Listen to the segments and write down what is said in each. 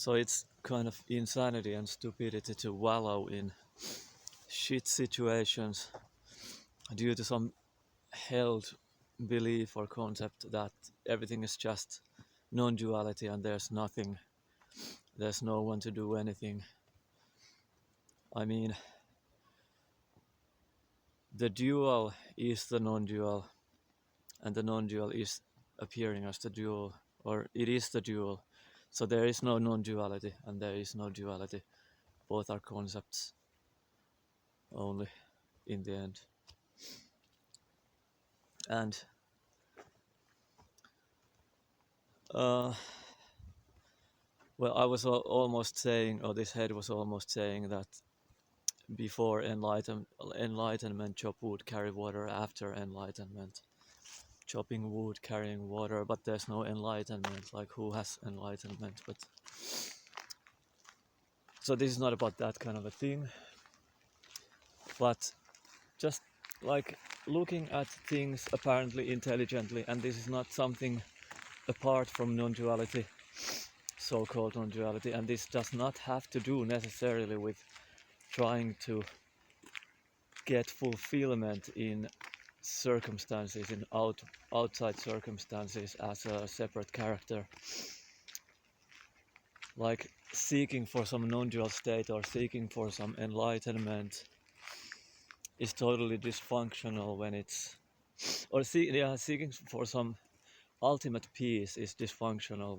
So it's kind of insanity and stupidity to wallow in shit situations due to some held belief or concept that everything is just non-duality and there's no one to do anything. I mean, the dual is the non-dual, and the non-dual is appearing as the dual, or it is the dual. So there is no non-duality and there is no duality. Both are concepts only in the end. And well, I was almost saying, or this head was almost saying that before enlightenment, chop wood, carry water. After enlightenment, chopping wood, carrying water. But there's no enlightenment. Like, who has enlightenment? But so this is not about that kind of a thing, but just like looking at things apparently intelligently, and this is not something apart from non-duality, so-called non-duality, and this does not have to do necessarily with trying to get fulfillment in circumstances, in outside circumstances as a separate character, like seeking for some non-dual state or seeking for some enlightenment is totally dysfunctional when it's, or seeking for some ultimate peace is dysfunctional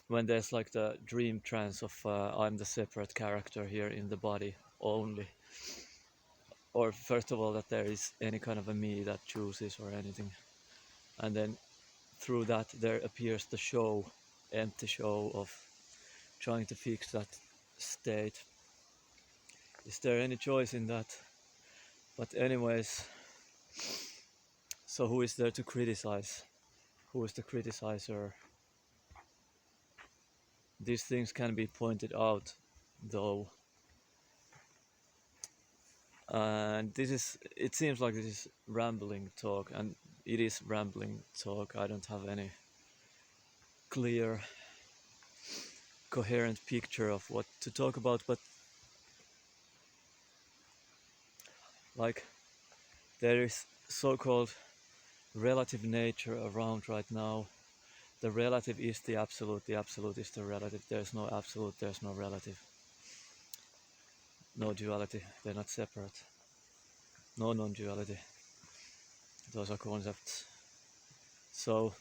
when there's like the dream trance of I'm the separate character here in the body only, or first of all that there is any kind of a me that chooses or anything, and then through that there appears the empty show of trying to fix that state. Is there any choice in that? But anyways, so who is there to criticize? Who is the criticizer? These things can be pointed out, though, and it seems like this is rambling talk, and it is rambling talk. I don't have any clear, coherent picture of what to talk about, but like there is so-called relative nature around right now. The relative is the absolute is the relative. There's no absolute, there's no relative, no duality, they're not separate, no non-duality, those are concepts. So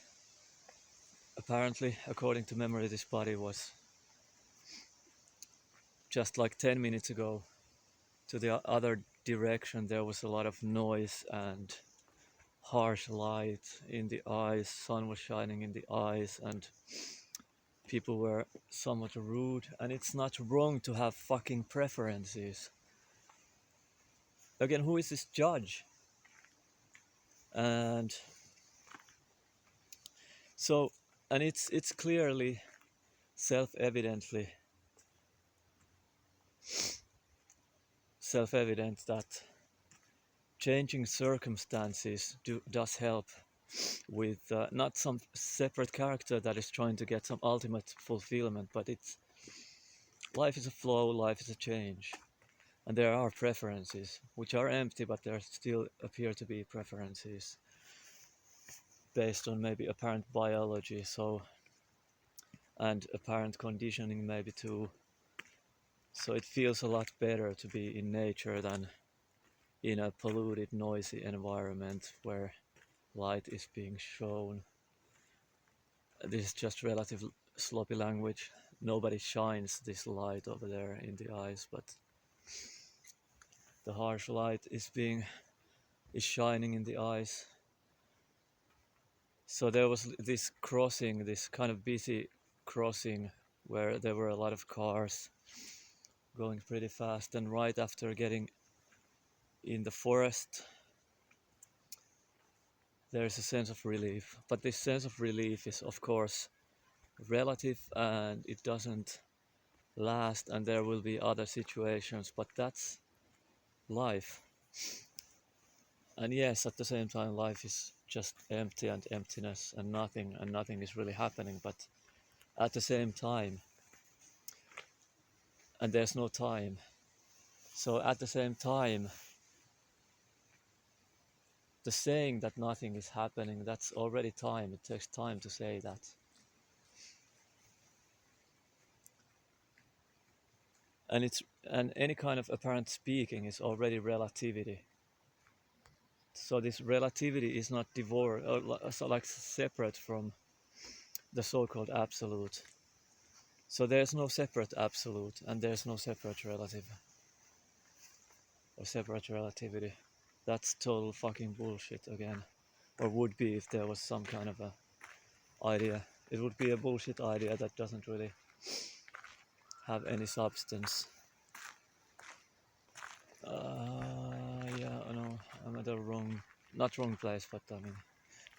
apparently, according to memory, this body was just like 10 minutes ago. To the other direction there was a lot of noise and harsh light in the eyes, sun was shining in the eyes, and people were somewhat rude. And it's not wrong to have fucking preferences. Again, who is this judge? And so, and it's clearly self-evident that changing circumstances does help with not some separate character that is trying to get some ultimate fulfillment, but it's life is a flow, life is a change, and there are preferences which are empty, but there still appear to be preferences based on maybe apparent biology, so, and apparent conditioning maybe too. So it feels a lot better to be in nature than in a polluted, noisy environment where light is being shown. This is just relative sloppy language. Nobody shines this light over there in the eyes, but the harsh light is shining in the eyes. So there was this crossing, this kind of busy crossing where there were a lot of cars going pretty fast, and right after getting in the forest there's a sense of relief. But this sense of relief is of course relative and it doesn't last, and there will be other situations, but that's life. And yes, at the same time life is just empty and emptiness and nothing is really happening, but at the same time, and there's no time. So at the same time, the saying that nothing is happening, that's already time. It takes time to say that. And any kind of apparent speaking is already relativity. So this relativity is not divorced or so like separate from the so-called absolute. So there's no separate absolute and there's no separate relative or separate relativity. That's total fucking bullshit again. Or would be if there was some kind of a idea. It would be a bullshit idea that doesn't really have any substance. Yeah, no, I'm at the not wrong place, but I mean,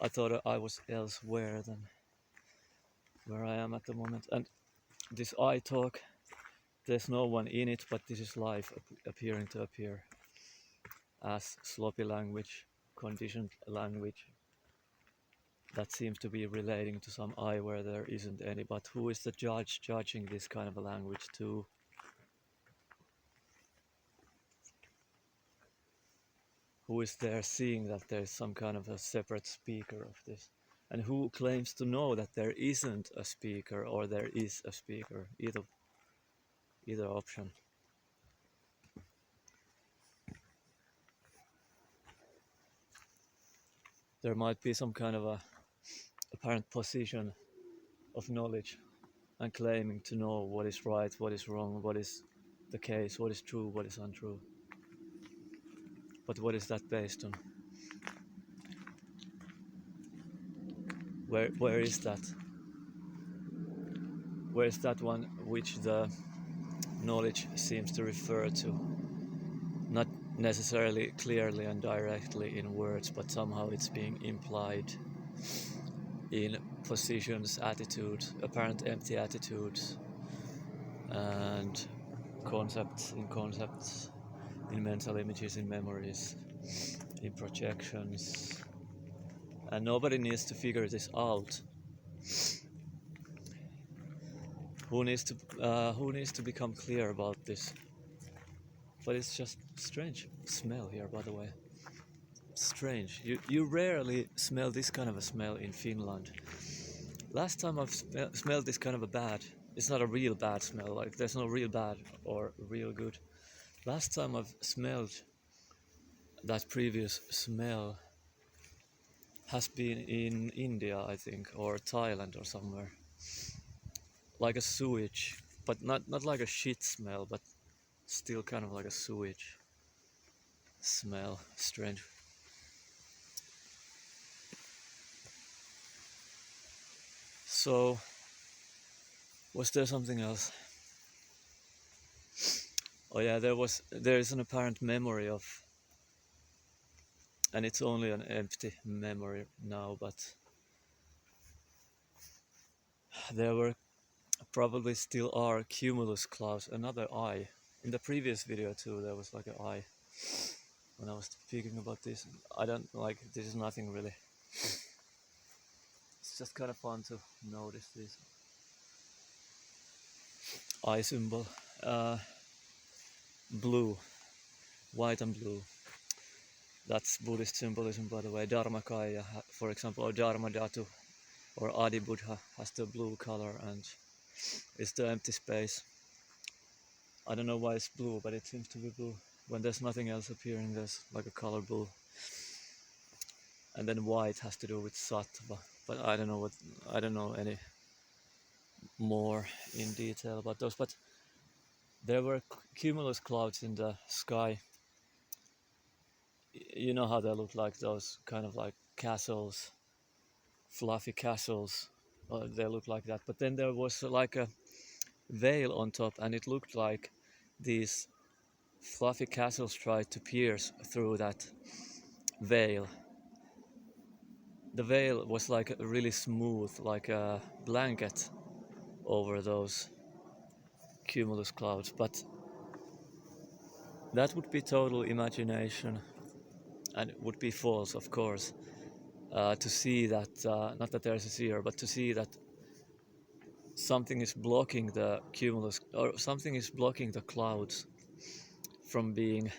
I thought I was elsewhere than where I am at the moment. And this I talk, there's no one in it, but this is life appearing to appear as sloppy language, conditioned language that seems to be relating to some I where there isn't any. But who is the judge judging this kind of a language too? Who is there seeing that there's some kind of a separate speaker of this? And who claims to know that there isn't a speaker or there is a speaker? Either option. There might be some kind of a apparent position of knowledge and claiming to know what is right, what is wrong, what is the case, what is true, what is untrue. But what is that based on? Where is that? Where is that one which the knowledge seems to refer to? Not necessarily clearly and directly in words, but somehow it's being implied in positions, attitudes, apparent empty attitudes, and concepts, in mental images, in memories, in projections. And nobody needs to figure this out. Who needs to become clear about this? But it's just strange smell here, by the way. Strange. You rarely smell this kind of a smell in Finland. Last time I've smelled this kind of a bad, it's not a real bad smell, like there's no real bad or real good. Last time I've smelled that previous smell has been in India, I think, or Thailand or somewhere. Like a sewage, but not like a shit smell, but still kind of like a sewage smell. Strange. So, was there something else? Oh yeah, there is an apparent memory of, and it's only an empty memory now, but there were probably still are cumulus clouds, another eye. In the previous video too, there was like an eye when I was speaking about this. I don't like, this is nothing really. It's just kind of fun to notice this eye symbol. Blue, white and blue. That's Buddhist symbolism, by the way. Dharmakaya, for example, or Dharma Dhatu, or Adi Buddha has the blue color, and it's the empty space. I don't know why it's blue, but it seems to be blue. When there's nothing else appearing, there's like a color blue. And then white has to do with sattva, but I don't know any more in detail about those. But there were cumulus clouds in the sky. You know how they look like, those kind of like castles, fluffy castles. They look like that. But then there was like a veil on top, and it looked like these fluffy castles tried to pierce through that veil. The veil was like really smooth, like a blanket over those cumulus clouds, but that would be total imagination, and it would be false, of course, to see that, not that there's a seer, but to see that something is blocking the cumulus, or something is blocking the clouds from being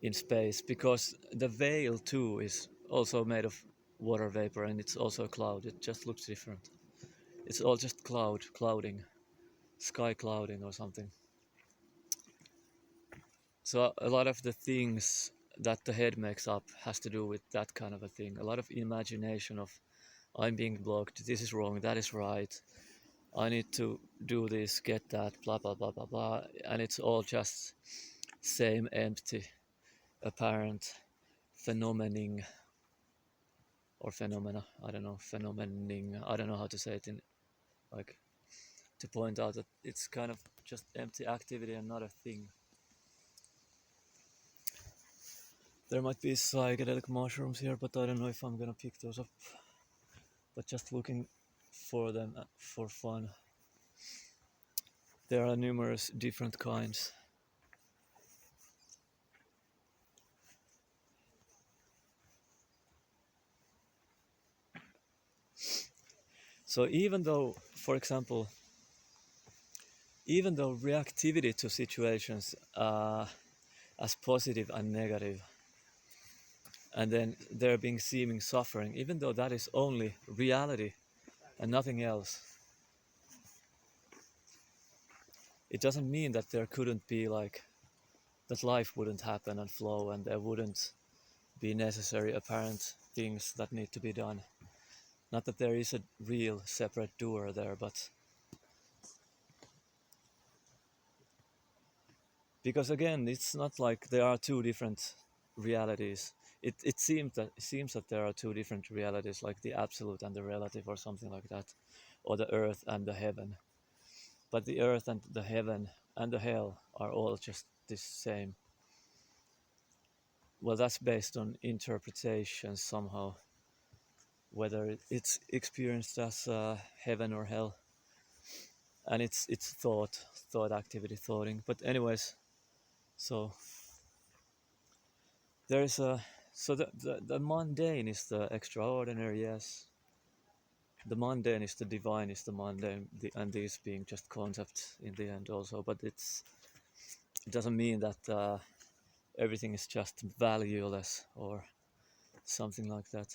in space, because the veil too is also made of water vapor, and it's also a cloud. It just looks different. It's all just clouding, sky clouding or something. So a lot of the things that the head makes up has to do with that kind of a thing. A lot of imagination of, I'm being blocked, this is wrong, that is right, I need to do this, get that, blah blah blah blah blah, and it's all just same empty, apparent phenomening or phenomena. I don't know, phenomening. I don't know how to say it in, like, to point out that it's kind of just empty activity and not a thing. There might be psychedelic mushrooms here, but I don't know if I'm gonna pick those up. But just looking for them for fun. There are numerous different kinds. So even though, for example, even though reactivity to situations as positive and negative, and then there being seeming suffering, even though that is only reality and nothing else, it doesn't mean that there couldn't be, like, that life wouldn't happen and flow and there wouldn't be necessary apparent things that need to be done. Not that there is a real separate doer there, but because again, it's not like there are two different realities. It seems that there are two different realities, like the absolute and the relative or something like that, or the earth and the heaven. But the earth and the heaven and the hell are all just the same. Well, that's based on interpretation somehow, whether it's experienced as heaven or hell, and it's thought activity, thoughting. But anyways, so there's a so the mundane is the extraordinary, yes. The mundane is the divine, is the mundane, and these being just concepts in the end also. But it doesn't mean that everything is just valueless or something like that.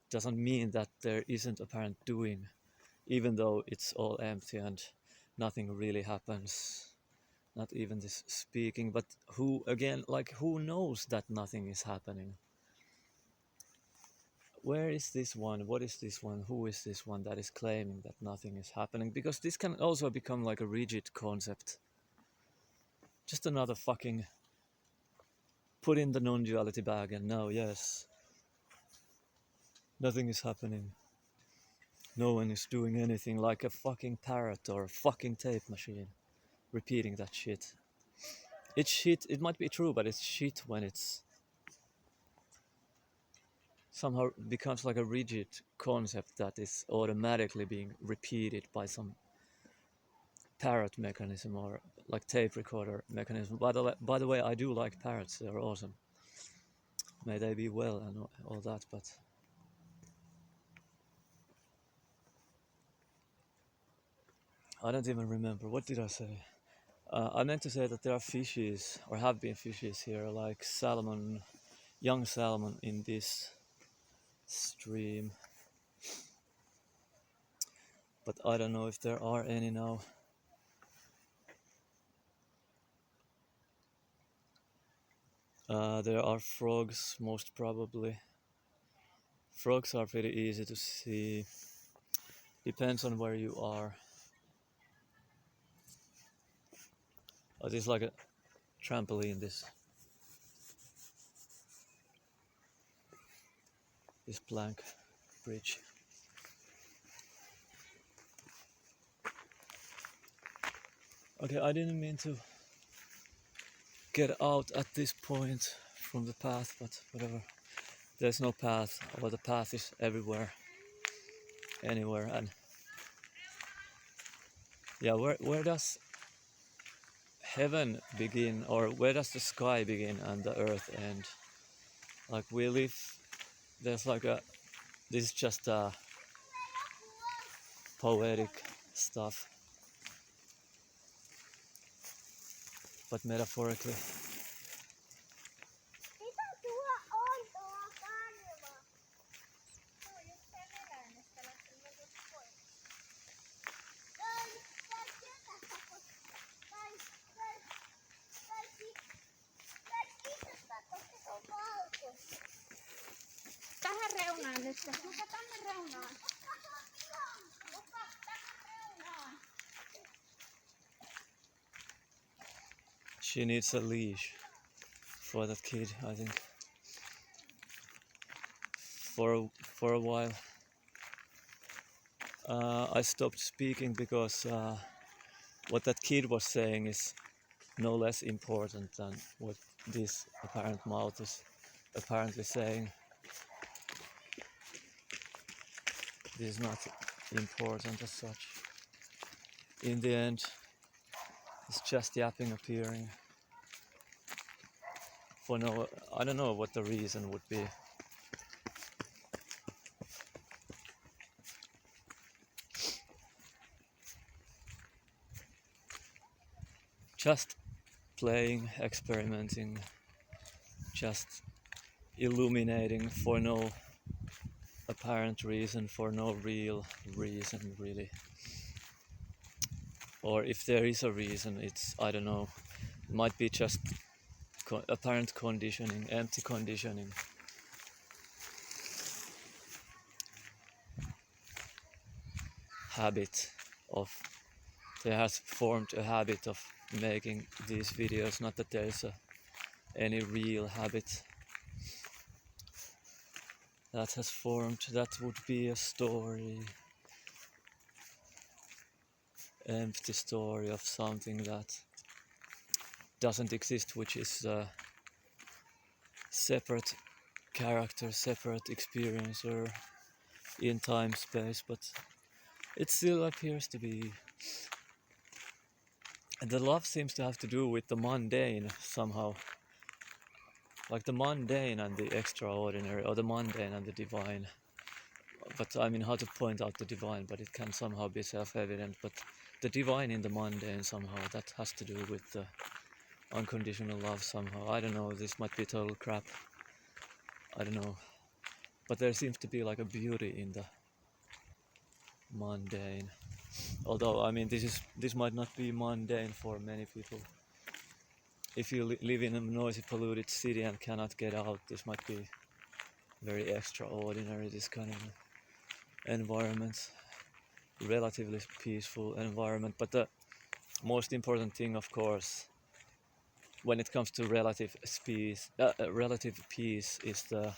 Doesn't mean that there isn't apparent doing, even though it's all empty and nothing really happens. Not even this speaking, but who, again, like, who knows that nothing is happening? Where is this one? What is this one? Who is this one that is claiming that nothing is happening? Because this can also become like a rigid concept. Just another fucking put in the non-duality bag and now, yes, nothing is happening. No one is doing anything, like a fucking parrot or a fucking tape machine repeating that shit. It's shit, it might be true, but it's shit when it's somehow becomes like a rigid concept that is automatically being repeated by some parrot mechanism or like tape recorder mechanism. By the way, I do like parrots, they're awesome. May they be well and all that, but I don't even remember. What did I say? I meant to say that there are fishes, or have been fishes here, like salmon, young salmon in this stream. But I don't know if there are any now. There are frogs, most probably. Frogs are pretty easy to see. Depends on where you are. Oh, this is like a trampoline, this plank bridge. Okay, I didn't mean to get out at this point from the path, but whatever. There's no path, or the path is everywhere, anywhere, and yeah, where does heaven begin, or where does the sky begin and the earth end? Like, we live, there's like a, this is just poetic stuff, but metaphorically. Mitä tuo on tuo karva? Se on just sen eläimestä lähtenyt just pois. Tai sieltä tai kiitosta, koska se on valkoista. Tähän reunaan nyt. Mutta tänne reunaan. Mutta tähän reunaan. She needs a leash for that kid, I think. For a while. I stopped speaking because what that kid was saying is no less important than what this apparent mouth is apparently saying. This is not important as such. In the end, it's just yapping appearing. For no, I don't know what the reason would be. Just playing, experimenting, just illuminating for no apparent reason, for no real reason really. Or if there is a reason, it's, I don't know, it might be just apparent conditioning, empty conditioning. Habit of, there has formed a habit of making these videos, not that there is any real habit that has formed. That would be a story, empty story of something that doesn't exist, which is a separate character, separate experiencer in time, space, but it still appears to be. And the love seems to have to do with the mundane somehow. Like the mundane and the extraordinary, or the mundane and the divine. But I mean, how to point out the divine, but it can somehow be self-evident. But the divine in the mundane somehow, that has to do with the unconditional love somehow. I don't know, this might be total crap. I don't know. But there seems to be like a beauty in the mundane. Although, I mean, this might not be mundane for many people. If you live in a noisy, polluted city and cannot get out, this might be very extraordinary, this kind of environment. Relatively peaceful environment. But the most important thing, of course, when it comes to relative peace, is the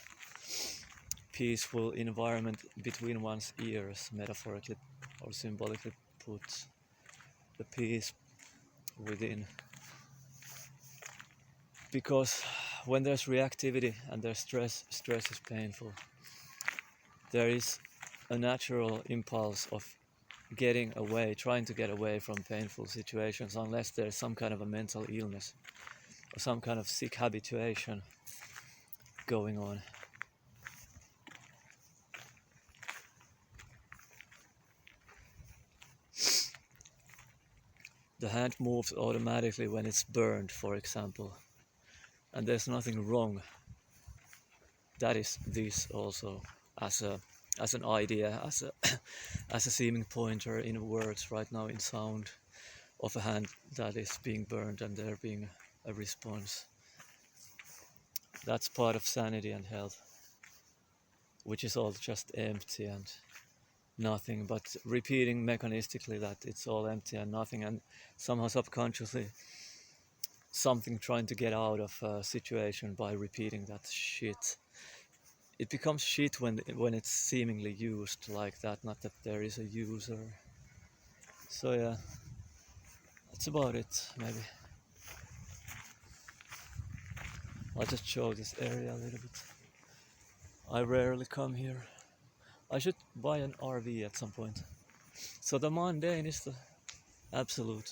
peaceful environment between one's ears, metaphorically or symbolically put. The peace within. Because when there's reactivity and there's stress is painful. There is a natural impulse of getting away, trying to get away from painful situations, unless there's some kind of a mental illness or some kind of sick habituation going on. The hand moves automatically when it's burned, for example, and there's nothing wrong. That is this also as an idea, as a as a seeming pointer in words right now, in sound of a hand that is being burned and there being a response. That's part of sanity and health, which is all just empty and nothing, but repeating mechanistically that it's all empty and nothing, and somehow subconsciously something trying to get out of a situation by repeating that shit. It becomes shit when it's seemingly used like that, not that there is a user. So yeah, that's about it, maybe. I'll just show this area a little bit. I rarely come here. I should buy an RV at some point. So the mundane is the absolute.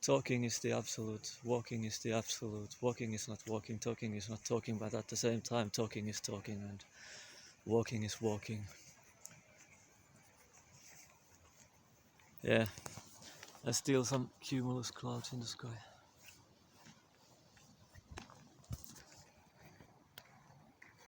Talking is the absolute. Walking is the absolute. Walking is not walking. Talking is not talking. But at the same time, talking is talking and walking is walking. Yeah, there's still some cumulus clouds in the sky.